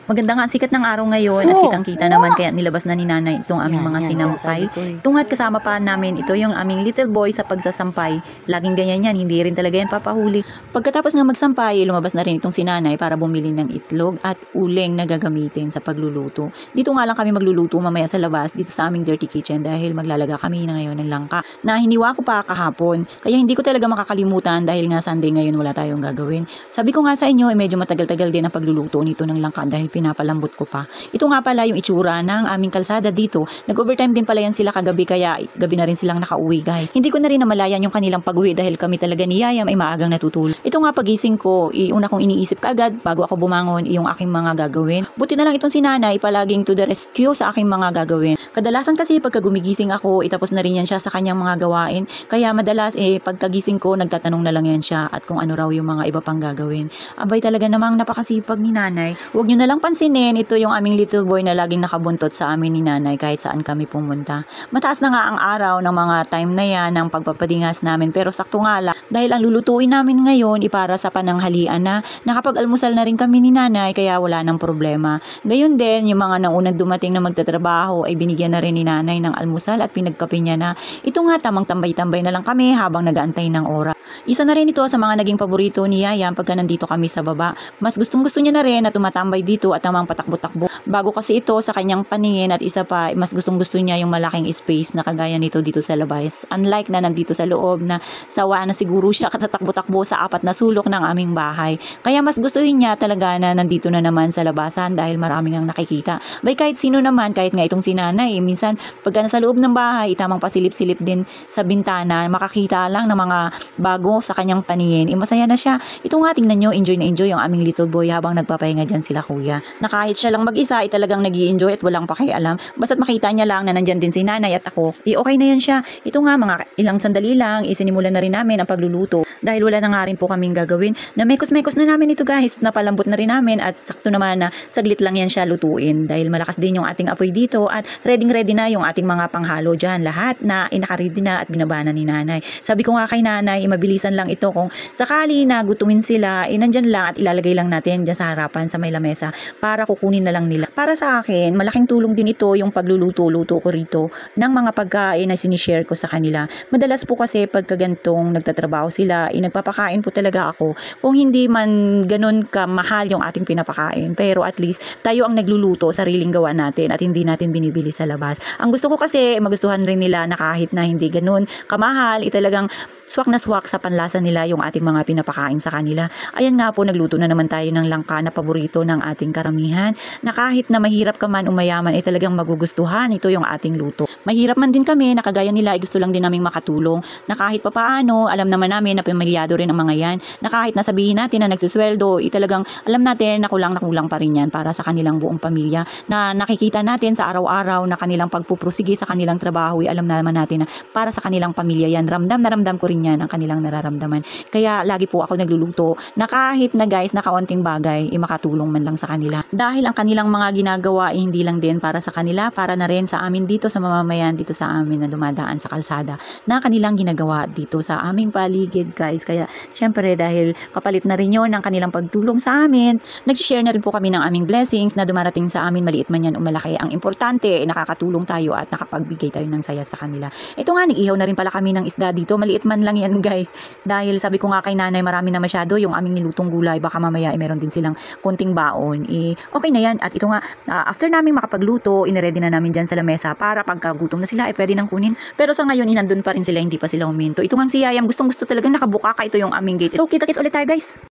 Maganda nga ang sikat ng araw ngayon at kitang-kita naman kaya nilabas na ni nanay itong aming mga sinampay. Tungat kasama pa namin ito yung aming little boy sa pagsasampay. Laging ganyan yan, hindi rin talaga yan papahuli. Pagkatapos nga magsampay, lumabas na rin itong sinanay para bumili ng itlog at uling na gagamitin sa pagluluto. Dito nga lang kami magluluto mamaya sa labas dito sa aming dirty kitchen dahil maglalaga kami na ngayon ng langka na hiniwa ko pa kahapon. Kaya hindi ko talaga makakalimutan dahil nga Sunday ngayon wala tayong gagawin. Sabi ko nga sa inyo, medyo matagal-tagal din ang pagluluto nito ng langka dahil pinapalambot ko pa. Ito nga pala yung itsura ng aming kalsada dito. Nag-overtime din pala yan sila kagabi kaya gabi na rin silang nakauwi guys. Hindi ko na rin namalayan yung kanilang pag-uwi dahil kami talaga ni Yayam ay maagang natutulog. Ito nga pagising ko, una kong iniisip kaagad bago ako bumangon yung aking mga gagawin. Buti na lang itong si nanay palaging to the rescue sa aking mga gagawin. Kadalasan kasi pagka gumigising ako, itapos na rin yan siya sa kanyang mga gawain. Kaya madalas pagkagising ko, nagtatanong na lang yan siya at kung ano raw yung mga iba pang gagawin. Abay talaga namang napakasipag ni nanay. Huwag nyo na lang pansinin, ito yung aming little boy na laging nakabuntot sa amin ni nanay kahit saan kami pumunta. Mataas na nga ang araw ng mga time na yan ng pagpapadingas namin pero sakto nga lang dahil ang lulutuin namin ngayon para sa pananghalian na nakapag-almusal na rin kami ni nanay kaya wala nang problema. Gayon din yung mga naunang dumating na magtatrabaho ay binigyan na rin ni nanay ng almusal at pinagkape niya na ito nga tamang tambay-tambay na lang kami habang nagaantay ng oras. Isa na rin ito sa mga naging paborito ni Yayam pagka nandito kami sa baba. Mas gustong-gusto niya na rin na tumatambay dito at tamang patakbo-takbo. Bago kasi ito sa kanyang paningin at isa pa, mas gustong-gusto niya yung malaking space na kagaya nito dito sa labas. Unlike na nandito sa loob na sawa na siguro siya katatakbo-takbo sa apat na sulok ng aming bahay. Kaya mas gustuhin niya talaga na nandito na naman sa labasan dahil maraming ang nakikita. Bay kahit sino naman, kahit nga itong sinanay, minsan pagka nasa loob ng bahay, tamang pasilip-silip din sa bintana, makakita lang ng mga bago sa kanyang paningin. Masaya na siya. Ito nga, tingnan nyo, enjoy na enjoy yung aming little boy habang nagpapahinga dyan sila kuya. Na kahit siya lang mag-isa, talagang nag-i-enjoy at walang pakialam. Basta't makita niya lang na nandyan din si nanay at ako, okay na yan siya. Ito nga, mga ilang sandali lang, isinimulan na rin namin ang pagluluto. Dahil wala na nga rin po kaming gagawin. Na mekos-mekos na namin ito guys. Napalambot na rin namin at sakto naman na saglit lang yan siya lutuin. Dahil malakas din yung ating apoy dito at ready na yung ating mga panghalo dyan. Lahat na inakaready na at binabana ni nanay. Sabi ko nga kay nanay, mabilisan lang ito kung sakali na gutumin sila, nandyan lang at ilalagay lang natin dyan sa harapan sa may lamesa para kukunin na lang nila. Para sa akin, malaking tulong din ito yung pagluluto-luto ko rito ng mga pagkain na sinishare ko sa kanila. Madalas po kasi pagka gantong nagtatrabaho sila, nagpapakain po talaga ako. Kung hindi man ganun kamahal yung ating pinapakain, pero at least tayo ang nagluluto, sariling gawa natin at hindi natin binibili sa labas. Ang gusto ko kasi, magustuhan rin nila na kahit na hindi ganun kamahal, talagang swak na swak sa panlasa nila yung ating mga pinapakain sa kanila. Ayan nga po, nagluto na naman tayo ng langka na paborito ng ating karamihan na kahit na mahirap ka man umayaman talagang magugustuhan ito yung ating luto. Mahirap man din kami na kagaya nila gusto lang din naming makatulong na kahit papaano alam naman namin na pamilyado rin ang mga yan na kahit nasabihin natin na nagsusweldo talagang alam natin na kulang pa rin yan para sa kanilang buong pamilya na nakikita natin sa araw-araw na kanilang pagpuprosige sa kanilang trabaho alam naman natin na para sa kanilang pamilya yan. Ramdam na ramdam ko rin yan ang kanilang nararamdaman. Kaya lagi po ako nagluluto na kahit na guys na kaunting bagay makatulong man lang sa kanila. Dahil ang kanilang mga ginagawa hindi lang din para sa kanila, para na rin sa amin dito sa mamamayan dito sa amin na dumadaan sa kalsada na kanilang ginagawa dito sa aming paligid guys. Kaya syempre dahil kapalit na rin yun ng kanilang pagtulong sa amin, nag-share na rin po kami ng aming blessings na dumarating sa amin maliit man yan o malaki. Ang importante nakakatulong tayo at nakapagbigay tayo ng saya sa kanila. Ito nga, nag-ihaw na rin pala kami ng isda dito. Maliit man lang yan guys. Dahil sabi ko nga kay nanay marami na masyado yung aming nilutong gulay. Baka mamaya meron din silang konting baon. Okay na yan. At ito nga, after naming makapagluto, ineready na namin dyan sa lamesa para pagkagutom na sila pwede nang kunin. Pero sa ngayon, nandun pa rin sila, hindi pa sila huminto. Ito nga si Yayam, gustong gusto talagang nakabuka ka ito yung aming gate. So kita-kits ulit tayo guys.